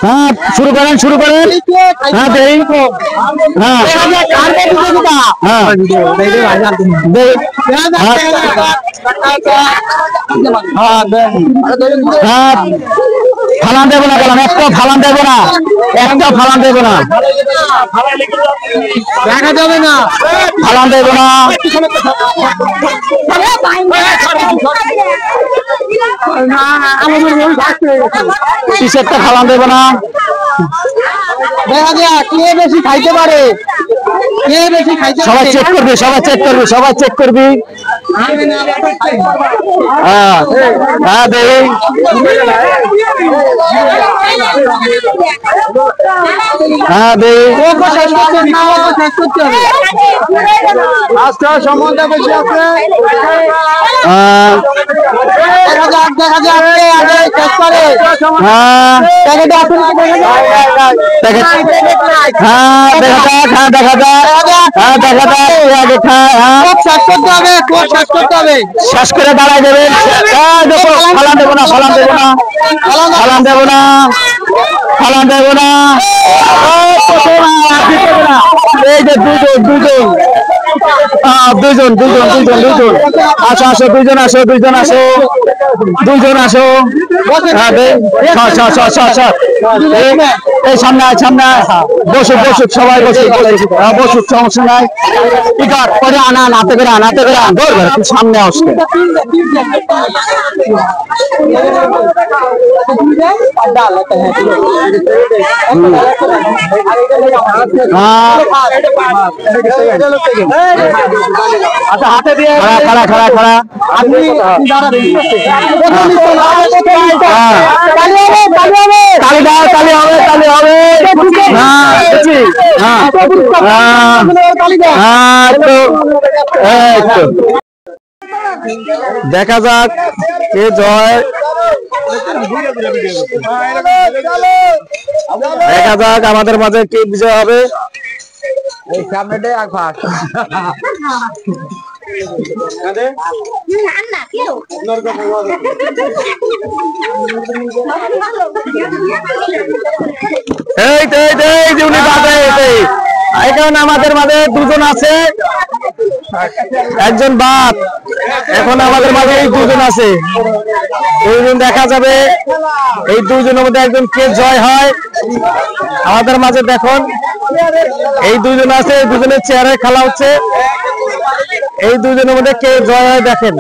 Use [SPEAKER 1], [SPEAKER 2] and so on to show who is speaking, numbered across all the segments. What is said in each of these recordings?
[SPEAKER 1] হ্যাঁ শুরু করেন হ্যাঁ দেই হ্যাঁ ফালান দেবো না বললাম, একটা ফালান দেবো না, দেখা যাবে না, ফালান দেবো না, টি-শার্টটা ফালান দেবো না। দেখা যাক কে বেশি খাইতে পারে, সবাই চেক করবি হ্যাঁ হ্যাঁ দেই হ্যাঁ দেই আজকে সম্বন্ধে বেশি আছে। দেখা যাক শেষ করে শেষ করে দাঁড়াই দেবেন। ফালান দেবো না এই যে দুজন আসো দুজন আসো এই সামনে বসুক সবাই বসুক সমস্যা নাই। আনাতে করে সামনে আসবে। আচ্ছা হাতে দিয়ে খাড়া আপনি দেখা যাক কে জয়, দেখা যাক আমাদের মাঝে কে বিজয় হবে। এই সামনেটাই এখানে আমাদের মাঝে দুজন আছে, একজন বাদ, এখন আমাদের মাঝে এই দুজন আছে, দুইজন দেখা যাবে এই দুইজনের মধ্যে একজন কে জয় হয় আমাদের মাঝে। দেখুন এই দুইজন আছে, এই দুজনের চেয়ারে খেলা হচ্ছে, এই দুইজনের মধ্যে কে জয় হয় দেখেন।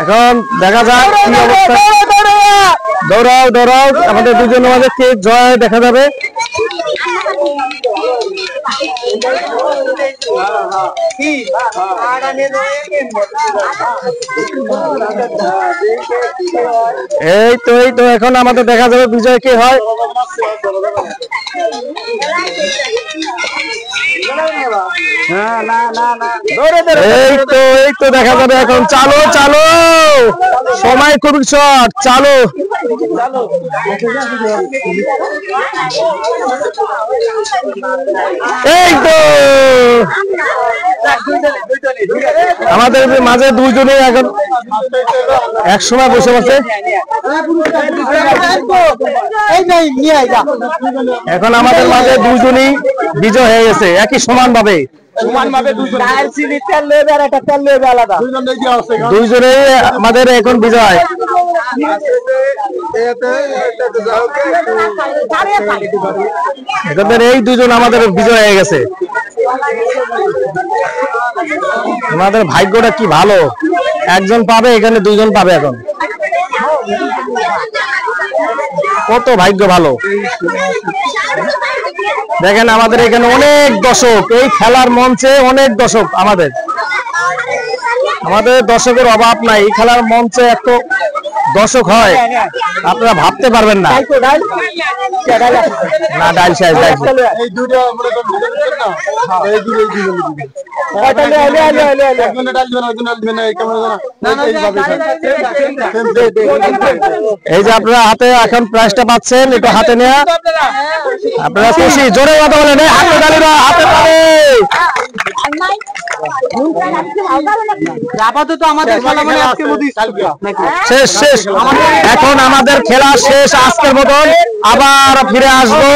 [SPEAKER 1] এখন দেখা যাক কি অবস্থা, দৌড়াও আমাদের দুজনের মাঝে কে জয় দেখা যাবে। এই তো এখন আমাদের দেখা যাবে বিজয় কে হয়। এই তো দেখা যাবে এখন। চালো সময় খুবই শর্ট, চালো এই তো আমাদের মাঝে দুইজনে এখন এক সময় বসে বসে এখন আমাদের মাঝে দুইজনই বিজয় হয়ে গেছে একই সমান ভাবে। দুইজনে আমাদের এখন বিজয়। এই দুজন আমাদের বিজয় হয়ে গেছে। আমাদের ভাগ্যটা কি ভালো, একজন পাবে এখানে দুইজন পাবে। এখন কত ভাগ্য ভালো। দেখেন আমাদের এখানে অনেক দর্শক, এই খেলার মঞ্চে অনেক দর্শক, আমাদের দর্শকের অভাব নাই। এই খেলার মঞ্চে এত দর্শক হয় আপনারা ভাবতে পারবেন না। না ডাল শেষ এই যে আপনারা হাতে এখন প্রাইজটা পাচ্ছেন, এটা হাতে নেওয়া আপনারা খুশি, জোরে কথা বলেন হাতে তালিরা, হাতে তালি।
[SPEAKER 2] আপাতত আমাদের খেলা মানে আজকের মতো
[SPEAKER 1] শেষ শেষ, এখন আমাদের খেলা শেষ আজকের মতন। আবার ফিরে আসবো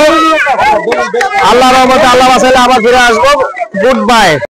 [SPEAKER 1] আল্লাহর রহমতে, আল্লাহ বাঁচাইলে আবার ফিরে আসবো। Good bye.